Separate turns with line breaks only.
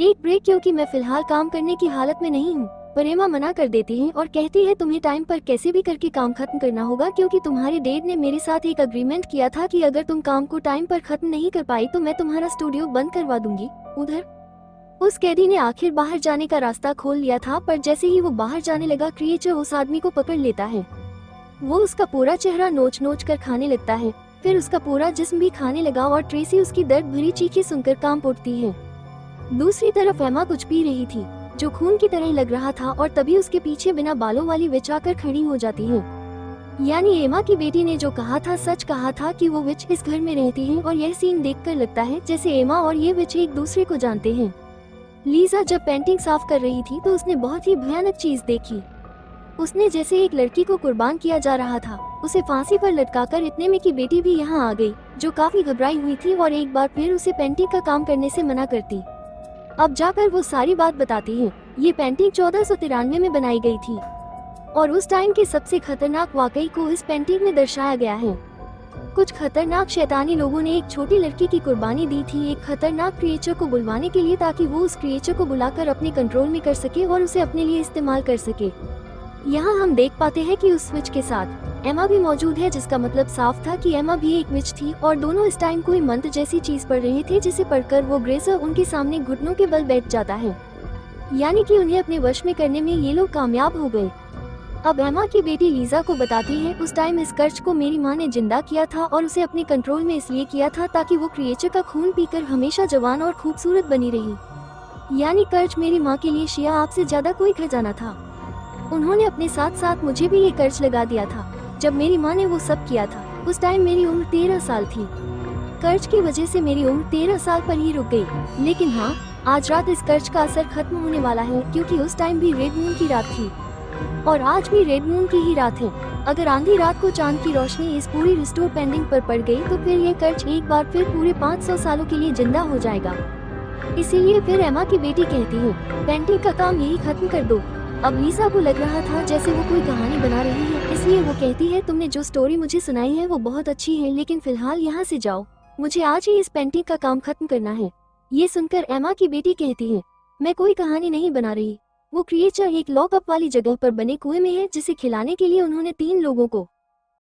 एक ब्रेक, क्योंकि मैं फिलहाल काम करने की हालत में नहीं हूँ। पर एमा मना कर देती है और कहती है तुम्हें टाइम पर कैसे भी करके काम खत्म करना होगा, क्योंकि तुम्हारे डैड ने मेरे साथ एक अग्रीमेंट किया था कि अगर तुम काम को टाइम पर खत्म नहीं कर पाई तो मैं तुम्हारा स्टूडियो बंद करवा दूंगी। उधर उस कैदी ने आखिर बाहर जाने का रास्ता खोल लिया था, पर जैसे ही वो बाहर जाने लगा क्रिएचर उस आदमी को पकड़ लेता है। वो उसका पूरा चेहरा नोच नोच कर खाने लगता है, फिर उसका पूरा जिस्म भी खाने लगा और ट्रेसी उसकी दर्द भरी चीखें सुनकर कांप उठती है। दूसरी तरफ एमा कुछ पी रही थी जो खून की तरह लग रहा था, और तभी उसके पीछे बिना बालों वाली विच आकर खड़ी हो जाती है। यानी एमा की बेटी ने जो कहा था सच कहा था कि वो विच इस घर में रहती है, और यह सीन देखकर लगता है जैसे एमा और ये विच एक दूसरे को जानते हैं। लीजा जब पेंटिंग साफ कर रही थी तो उसने बहुत ही भयानक चीज देखी। उसने जैसे एक लड़की को कुर्बान किया जा रहा था, उसे फांसी पर लटकाकर, इतने में की बेटी भी यहाँ आ गई जो काफी घबराई हुई थी और एक बार फिर उसे पेंटिंग का काम करने से मना करती। अब जाकर वो सारी बात बताती है। ये पेंटिंग 1493 में बनाई गई थी और उस टाइम के सबसे खतरनाक वाकई को इस पेंटिंग में दर्शाया गया है। कुछ खतरनाक शैतानी लोगों ने एक छोटी लड़की की कुर्बानी दी थी एक खतरनाक क्रिएचर को बुलवाने के लिए, ताकि वो उस क्रिएचर को बुलाकर अपने कंट्रोल में कर सके और उसे अपने लिए इस्तेमाल कर सके। यहाँ हम देख पाते हैं कि उस विच के साथ एमा भी मौजूद है, जिसका मतलब साफ था कि एमा भी एक विच थी और दोनों इस टाइम कोई मंत्र जैसी चीज पढ़ रहे थे, जिसे पढ़कर वो ग्रेसर उनके सामने घुटनों के बल बैठ जाता है। यानी कि उन्हें अपने वश में करने में ये लोग कामयाब हो गए। अब एमा की बेटी लीजा को बताती है उस टाइम इस कर्ज को मेरी माँ ने जिंदा किया था और उसे अपने कंट्रोल में इसलिए किया था ताकि वो क्रिएचर का खून पीकर हमेशा जवान और खूबसूरत बनी रही। यानी कर्ज मेरी माँ के लिए शिया आपसे ज्यादा कोई खजाना था। उन्होंने अपने साथ साथ मुझे भी ये कर्ज लगा दिया था। जब मेरी माँ ने वो सब किया था उस टाइम मेरी उम्र 13 साल थी। कर्ज की वजह से मेरी उम्र 13 साल पर ही रुक गई। लेकिन हाँ, आज रात इस कर्ज का असर खत्म होने वाला है, क्योंकि उस टाइम भी रेड मून की रात थी और आज भी रेड मून की ही रात है। अगर आंधी रात को चांद की रोशनी इस पूरी रिस्टोर पेंडिंग पर पड़ गई तो फिर ये कर्ज एक बार फिर पूरे 500 सालों के लिए जिंदा हो जाएगा। इसीलिए फिर एमा की बेटी कहती है पेंटिंग का काम यही खत्म कर दो। अब लीसा को लग रहा था जैसे वो कोई कहानी बना रही है, इसलिए वो कहती है तुमने जो स्टोरी मुझे सुनाई है वो बहुत अच्छी है, लेकिन फिलहाल यहाँ से जाओ, मुझे आज ही इस पेंटिंग का काम खत्म करना है। ये सुनकर एमा की बेटी कहती है मैं कोई कहानी नहीं बना रही। वो क्रिएचर एक लॉकअप वाली जगह पर बने कुएं में है, जिसे खिलाने के लिए उन्होंने 3 लोगों को